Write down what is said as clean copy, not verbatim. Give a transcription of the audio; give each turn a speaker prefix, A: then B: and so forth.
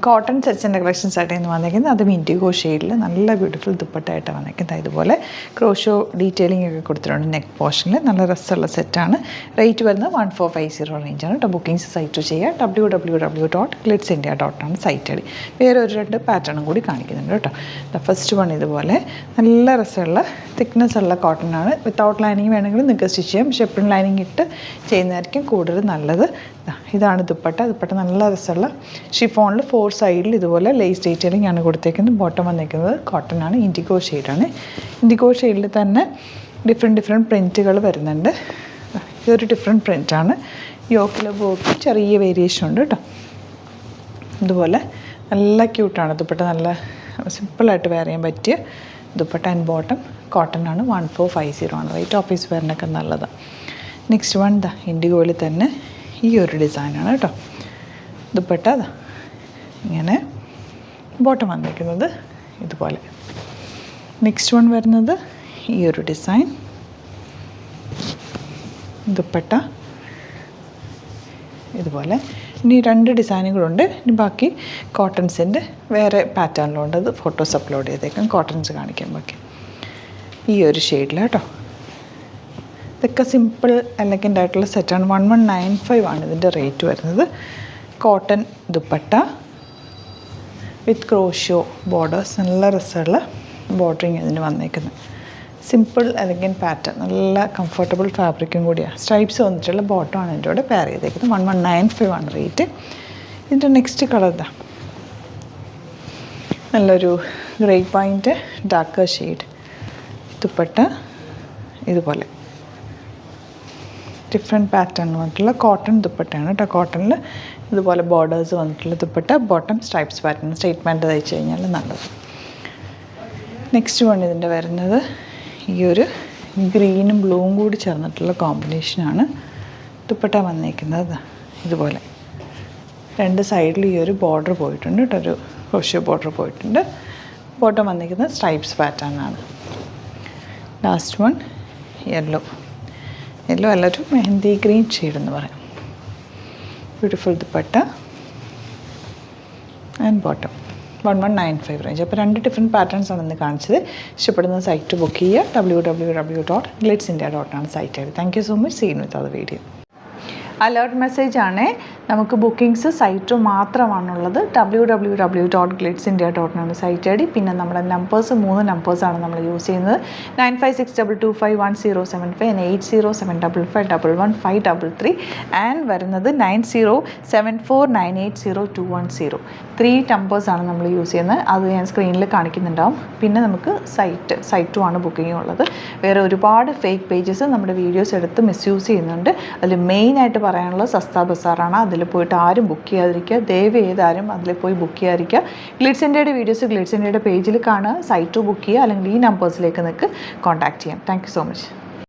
A: Cotton സെറ്റ്സിൻ്റെ collections ആയിട്ടാണ് വന്നിരിക്കുന്നത്. അതും ഇൻഡിഗോ ഷെയ്ഡിൽ നല്ല ബ്യൂട്ടിഫുൾ ദുപ്പട്ടയായിട്ട് വന്നിരിക്കുന്നത്. ഇതുപോലെ ക്രോഷോ ഡീറ്റെയിലിംഗ് ഒക്കെ കൊടുത്തിട്ടുണ്ട് നെക്ക് പോർഷനിൽ. നല്ല രസമുള്ള സെറ്റാണ്. റേറ്റ് വരുന്നത് 1450 റേഞ്ചാണ് കേട്ടോ. ബുക്കിംഗ്സ് സൈറ്റ് ചെയ്യുക. www.glitzindia.com site I D. വേറെ ഒരു 2 പാറ്റേണും കൂടി കാണിക്കുന്നുണ്ട് കേട്ടോ. ഫസ്റ്റ് വൺ ഇതുപോലെ നല്ല രസമുള്ള തിക്നെസ് ഉള്ള കോട്ടൺ ആണ്. വിത്തൗട്ട് ലൈനിങ് വേണമെങ്കിൽ നിങ്ങൾക്ക് സ്റ്റിച്ച് ചെയ്യാം. പക്ഷേ എപ്പോഴും ലൈനിങ് ഇട്ട് ചെയ്യുന്നതായിരിക്കും കൂടുതൽ നല്ലത്. ഇതാണ് ദുപ്പട്ട. ദുപ്പട്ട നല്ല രസമുള്ള ഷിഫോണിൽ 4 സൈഡിൽ ഇതുപോലെ ലേസ് ഡീറ്റെയിലിംഗ് ആണ് കൊടുത്തേക്കുന്നത്. ബോട്ടം വന്നിരിക്കുന്നത് കോട്ടൺ ആണ്. ഇൻഡിഗോ ഷെയ്ഡാണ്. ഇൻഡിഗോ ഷെയ്ഡിൽ തന്നെ ഡിഫറെൻറ്റ് പ്രിൻറ്റുകൾ വരുന്നുണ്ട്. ഇതൊരു ഡിഫറെൻറ്റ് പ്രിൻറ്റാണ്. യോക്കിലെ ബോക്ക് ചെറിയ വേരിയേഷൻ ഉണ്ട് കേട്ടോ. ഇതുപോലെ നല്ല ക്യൂട്ടാണ് ദുപ്പട്ട. നല്ല സിമ്പിളായിട്ട് വെയർ ചെയ്യാൻ പറ്റിയ ദുപ്പട്ട. ആൻഡ് ബോട്ടം കോട്ടൺ ആണ്. 1450 ആണ് റേറ്റ്. ഓഫീസ് വെയറിനൊക്കെ നല്ലതാണ്. നെക്സ്റ്റ് വൺ ഇൻഡിഗോയിൽ തന്നെ ഈ ഒരു ഡിസൈനാണ് കേട്ടോ. ദുപ്പട്ട ഇങ്ങനെ, ബോട്ടം വന്നിരിക്കുന്നത് ഇതുപോലെ. നെക്സ്റ്റ് വൺ വരുന്നത് ഈ ഒരു ഡിസൈൻ. ദുപ്പട്ട ഇതുപോലെ. ഇനി 2 ഡിസൈനുകളുണ്ട്. ഇനി ബാക്കി കോട്ടൺസിൻ്റെ വേറെ പാറ്റേണിലുണ്ട്. അത് ഫോട്ടോസ് അപ്ലോഡ് ചെയ്തേക്കാം. കോട്ടൺസ് കാണിക്കാൻ ബാക്കി ഈ ഒരു ഷെയ്ഡിൽ കേട്ടോ. ഇതൊക്കെ സിമ്പിൾ എലഗൻ്റ് ആയിട്ടുള്ള സെറ്റാണ്. 1195 ആണ് ഇതിൻ്റെ റേറ്റ് വരുന്നത്. കോട്ടൺ ദുപ്പട്ട വിത്ത് ക്രോഷോ ബോർഡേഴ്സ്. നല്ല രസമുള്ള ബോർഡറിങ് ഇതിന് വന്നേക്കുന്നത്. Simple elegant pattern. നല്ല കംഫർട്ടബിൾ ഫാബ്രിക്കും കൂടിയാണ്. സ്ട്രൈപ്സ് വന്നിട്ടുള്ള ബോട്ടമാണ് എൻ്റെ കൂടെ പെയർ ചെയ്തേക്കുന്നത്. 1195 ആണ് റേറ്റ്. ഇതിൻ്റെ നെക്സ്റ്റ് കളർ നല്ലൊരു grey point darker shade. Dupatta ഇതുപോലെ ഡിഫറെൻറ്റ് പാറ്റേൺ വന്നിട്ടുള്ള കോട്ടൺ ദുപ്പട്ടയാണ് കേട്ടോ. കോട്ടണിൽ ഇതുപോലെ ബോർഡേഴ്സ് വന്നിട്ടുള്ള dupatta. Bottom stripes pattern. Statement തയ്ച്ച് കഴിഞ്ഞാൽ നല്ലത്. നെക്സ്റ്റ് വൺ ഇതിൻ്റെ വരുന്നത് ഈ ഒരു ഗ്രീനും ബ്ലൂവും കൂടി ചേർന്നിട്ടുള്ള കോമ്പിനേഷനാണ്. ദുപ്പട്ട വന്നിരിക്കുന്നത് ഇതുപോലെ 2 സൈഡിൽ ഈ ഒരു ബോർഡർ പോയിട്ടുണ്ട് കേട്ടോ. ഒരു ക്രോഷ്യോ ബോർഡർ പോയിട്ടുണ്ട്. ബോട്ടം വന്നിരിക്കുന്നത് സ്ട്രൈപ്സ് പാറ്റേൺ ആണ്. Last one yellow. യെല്ലോ അല്ല, ഒരു മെഹന്തി ഗ്രീൻ ഷെയ്ഡ് എന്ന് പറയാം. Beautiful dupatta and bottom. 1195 range. അപ്പോൾ 2 ഡിഫറെൻറ്റ് പാറ്റേൺസ് ആണ് ഇന്ന് കാണിച്ചത്. ഇഷ്ടപ്പെടുന്ന സൈറ്റ് ബുക്ക് ചെയ്യുക. www.glitzindia.com site I D. Thank you so much. Seen with അത് വീഡിയോ. അലേർട്ട് മെസ്സേജ് ആണ്. നമുക്ക് ബുക്കിംഗ്സ് സൈറ്റ് മാത്രമാണുള്ളത്. www.glitzindia.com site I D. പിന്നെ നമ്മുടെ നമ്പേഴ്സ് 3 നമ്പേഴ്സാണ് നമ്മൾ യൂസ് ചെയ്യുന്നത്. 9562251075 and 8075551533 ആൻഡ് വരുന്നത് 9074980210. 3 നമ്പേഴ്സാണ് നമ്മൾ യൂസ് ചെയ്യുന്നത്. അത് ഞാൻ സ്ക്രീനിൽ കാണിക്കുന്നുണ്ടാവും. പിന്നെ നമുക്ക് സൈറ്റും ആണ് ബുക്കിംഗ് ഉള്ളത്. വേറെ ഒരുപാട് ഫേക്ക് പേജസ് നമ്മുടെ വീഡിയോസ് എടുത്ത് മിസ്യൂസ് ചെയ്യുന്നുണ്ട്. അതിൽ മെയിനായിട്ട് പറയാനുള്ളത് സസ്ത ബസാറാണ്. അതിൽ പോയിട്ട് ആരും ബുക്ക് ചെയ്യാതിരിക്കുക. ദയവ് ചെയ്താരും അതിൽ പോയി ബുക്ക് ചെയ്യാതിരിക്കുക. ഗ്ലിറ്റ്സ് ഇന്ത്യയുടെ വീഡിയോസ് ഗ്ലിറ്റ്സ് ഇന്ത്യയുടെ പേജിൽ കാണുക. സൈറ്റ് ബുക്ക് ചെയ്യുക. അല്ലെങ്കിൽ ഈ നമ്പേഴ്സിലേക്ക് നിങ്ങൾക്ക് കോൺടാക്റ്റ് ചെയ്യാം. Thank you so much.